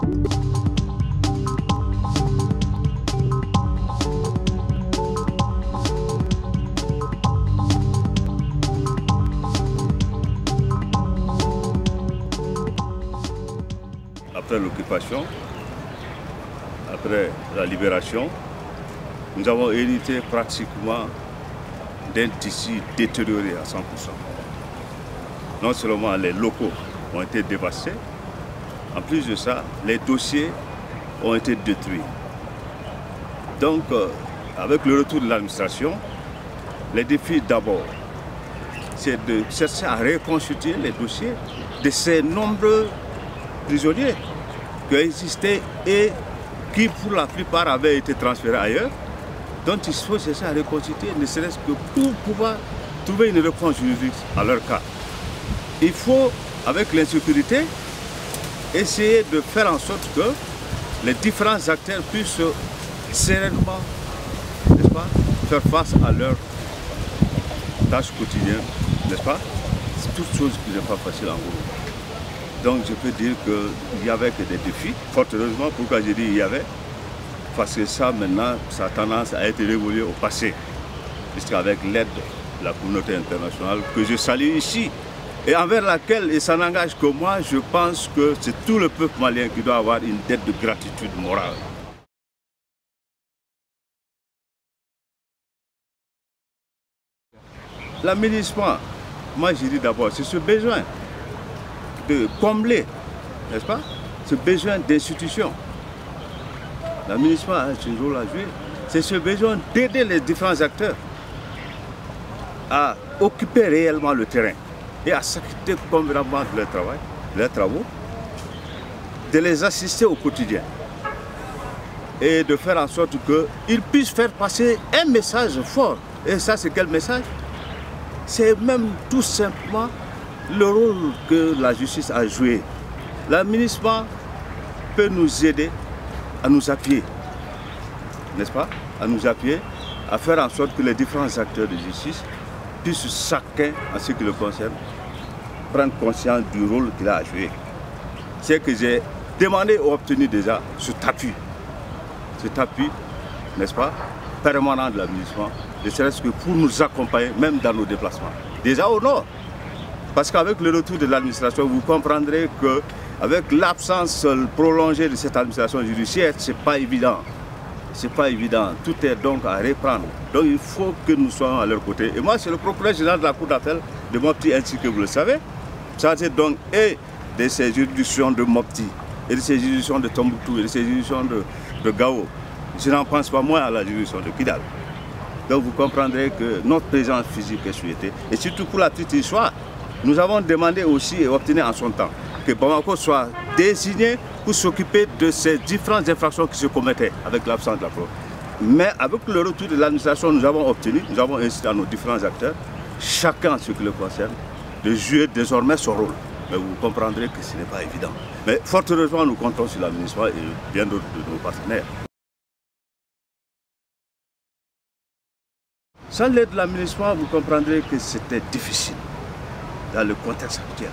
Après l'occupation, après la libération, nous avons hérité pratiquement d'un tissu détérioré à 100%. Non seulement les locaux ont été dévastés, en plus de ça, les dossiers ont été détruits. Donc, avec le retour de l'administration, les défis d'abord, c'est de chercher à reconstituer les dossiers de ces nombreux prisonniers qui existaient et qui, pour la plupart, avaient été transférés ailleurs. Donc, il faut chercher à reconstituer, ne serait-ce que pour pouvoir trouver une réponse juridique à leur cas. Il faut, avec l'insécurité, essayer de faire en sorte que les différents acteurs puissent sereinement, n'est-ce pas, faire face à leurs tâches quotidiennes, n'est-ce pas? C'est toute chose qui n'est pas facile en gros. Donc je peux dire qu'il y avait que des défis. Fort heureusement, pourquoi je dis il y avait? Parce que ça maintenant, ça a tendance à être révolu au passé. Puisqu'avec l'aide de la communauté internationale, que je salue ici, et envers laquelle, et ça n'engage que moi, je pense que c'est tout le peuple malien qui doit avoir une dette de gratitude morale. L'aménagement, moi je dis d'abord, c'est ce besoin de combler, n'est-ce pas, ce besoin d'institution. L'aménagement a un rôle à jouer. C'est ce besoin d'aider les différents acteurs à occuper réellement le terrain et à s'acquitter convenablement de leur travail, de leurs travaux, de les assister au quotidien et de faire en sorte qu'ils puissent faire passer un message fort. Et ça, c'est quel message? C'est même tout simplement le rôle que la justice a joué. L'aménagement peut nous aider à nous appuyer, n'est-ce pas? À nous appuyer, à faire en sorte que les différents acteurs de justice puissent chacun, en ce qui le concerne, prendre conscience du rôle qu'il a à jouer. C'est que j'ai demandé ou obtenu déjà cet appui, n'est-ce pas, permanent de l'aménagement, ne serait-ce que pour nous accompagner, même dans nos déplacements. Déjà au nord, parce qu'avec le retour de l'administration, vous comprendrez qu'avec l'absence prolongée de cette administration judiciaire, ce n'est pas évident. C'est pas évident. Tout est donc à reprendre. Donc il faut que nous soyons à leur côté. Et moi, c'est le procureur général de la Cour d'appel de Mopti, ainsi que vous le savez, chargé donc et de ces juridictions de Mopti, et de ces juridictions de Tombouctou, et de ces juridictions de Gao. Je n'en pense pas moins à la juridiction de Kidal. Donc vous comprendrez que notre présence physique est souhaitée. Et surtout pour la petite histoire, nous avons demandé aussi et obtenu en son temps que Bamako soit désigné pour s'occuper de ces différentes infractions qui se commettaient avec l'absence de la preuve. Mais avec le retour de l'administration, nous avons obtenu, nous avons incité à nos différents acteurs, chacun en ce qui le concerne, de jouer désormais son rôle. Mais vous comprendrez que ce n'est pas évident. Mais fort heureusement, nous comptons sur l'administration et bien d'autres de nos partenaires. Sans l'aide de l'administration, vous comprendrez que c'était difficile dans le contexte actuel.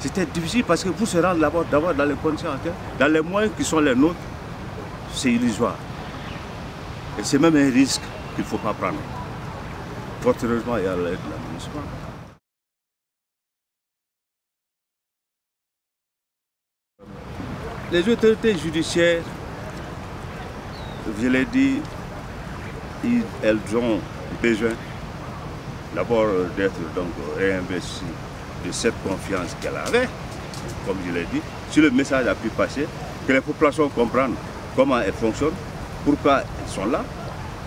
C'était difficile parce que pour se rendre là-bas, d'abord dans les conditions actuelles, dans les moyens qui sont les nôtres, c'est illusoire. Et c'est même un risque qu'il ne faut pas prendre. Fort heureusement, il y a l'aide de l'administration. Les autorités judiciaires, je l'ai dit, elles ont besoin d'abord d'être réinvesties de cette confiance qu'elle avait, comme je l'ai dit, si le message a pu passer, que les populations comprennent comment elles fonctionnent, pourquoi elles sont là.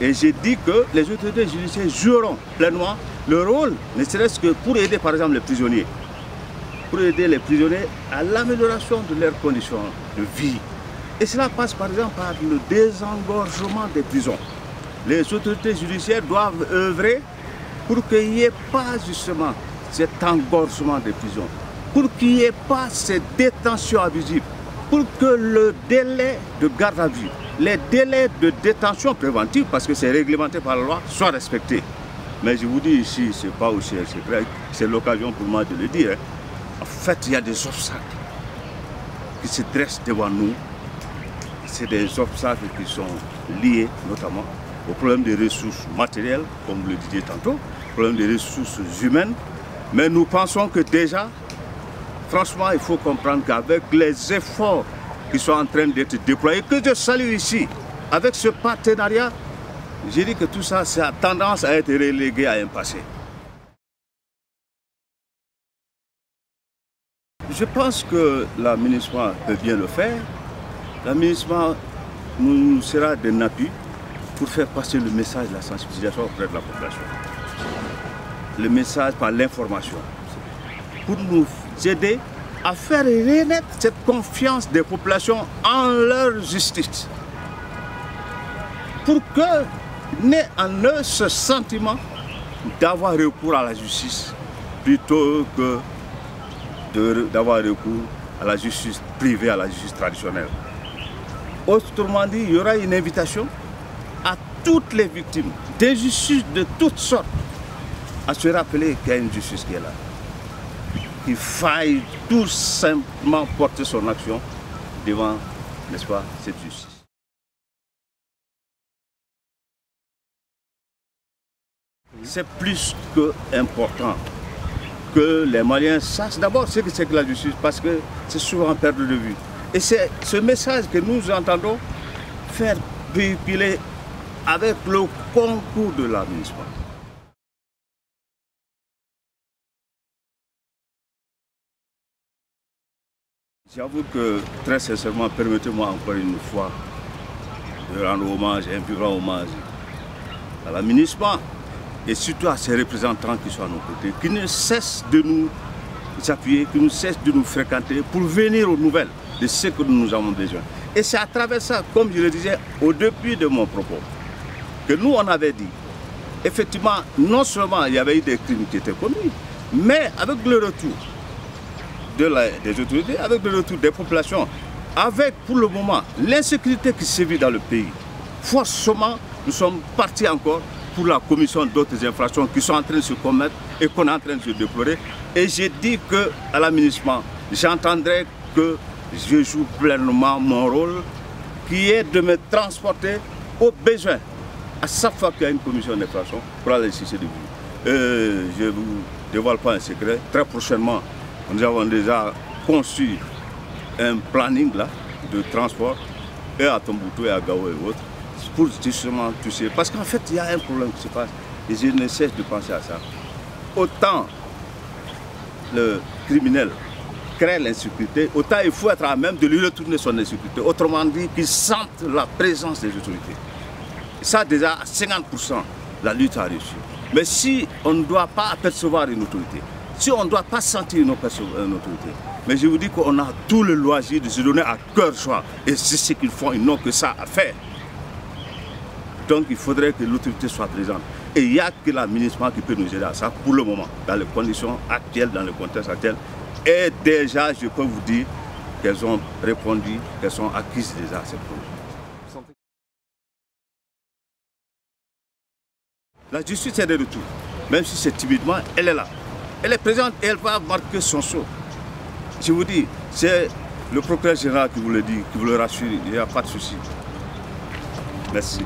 Et j'ai dit que les autorités judiciaires joueront pleinement le rôle, ne serait-ce que pour aider par exemple les prisonniers, pour aider les prisonniers à l'amélioration de leurs conditions de vie. Et cela passe par exemple par le désengorgement des prisons. Les autorités judiciaires doivent œuvrer pour qu'il n'y ait pas justement cet engorgement des prisons, pour qu'il n'y ait pas cette détention abusive, pour que le délai de garde à vue, les délais de détention préventive, parce que c'est réglementé par la loi, soient respectés. Mais je vous dis ici, ce n'est pas aussi un secret, c'est l'occasion pour moi de le dire. En fait, il y a des obstacles. qui se dressent devant nous, c'est des obstacles qui sont liés notamment au problème des ressources matérielles, comme vous le disiez tantôt, au problème des ressources humaines. Mais nous pensons que déjà, franchement, il faut comprendre qu'avec les efforts qui sont en train d'être déployés, que je salue ici, avec ce partenariat, j'ai dit que tout ça, ça a tendance à être relégué à un passé. Je pense que l'aménagement peut bien le faire. L'aménagement nous sera d'un appui pour faire passer le message de la sensibilisation auprès de la population. Le message par l'information. Pour nous aider à faire renaître cette confiance des populations en leur justice. Pour que naît en eux ce sentiment d'avoir recours à la justice plutôt que d'avoir recours à la justice privée, à la justice traditionnelle. Autrement dit, il y aura une invitation à toutes les victimes d'injustices de toutes sortes à se rappeler qu'il y a une justice qui est là. Il faille tout simplement porter son action devant, n'est-ce pas, cette justice. C'est plus qu'important que les Maliens sachent d'abord ce que c'est que la justice, parce que c'est souvent perdu de vue. Et c'est ce message que nous entendons faire véhiculer avec le concours de l'aménagement. J'avoue que, très sincèrement, permettez-moi encore une fois de rendre hommage, un plus grand hommage à l'aménagement et surtout à ses représentants qui sont à nos côtés, qui ne cessent de nous appuyer, qui ne cessent de nous fréquenter pour venir aux nouvelles de ce que nous avons besoin. Et c'est à travers ça, comme je le disais au début de mon propos, que nous on avait dit, effectivement, non seulement il y avait eu des crimes qui étaient commis, mais avec le retour des autorités, avec le retour des populations, avec pour le moment l'insécurité qui sévit dans le pays, forcément nous sommes partis encore pour la commission d'autres infractions qui sont en train de se commettre et qu'on est en train de se déplorer. Et j'ai dit qu'à l'aménagement, j'entendrai que je joue pleinement mon rôle, qui est de me transporter au besoin à chaque fois qu'il y a une commission d'infraction pour aller chercher de vue. Je ne vous dévoile pas un secret. Très prochainement, nous avons déjà conçu un planning là, de transport et à Tombouctou et à Gao et autres pour justement toucher. Parce qu'en fait, il y a un problème qui se passe et je ne cesse de penser à ça. Autant le criminel crée l'insécurité, autant il faut être à même de lui retourner son insécurité. Autrement dit, qu'il sente la présence des autorités. Ça déjà, à 50%, la lutte a réussi. Mais si on ne doit pas apercevoir une autorité, si on ne doit pas sentir une autorité, mais je vous dis qu'on a tout le loisir de se donner à cœur joie. Et c'est ce qu'ils font, ils n'ont que ça à faire. Donc il faudrait que l'autorité soit présente. Et il n'y a que l'aménagement qui peut nous aider à ça pour le moment, dans les conditions actuelles, dans le contexte actuel. Et déjà, je peux vous dire qu'elles ont répondu, qu'elles sont acquises déjà à ces projets. La justice est de retour, même si c'est timidement, elle est là. Elle est présente et elle va marquer son saut. Je vous dis, c'est le procureur général qui vous le dit, qui vous le rassure, il n'y a pas de souci. Merci.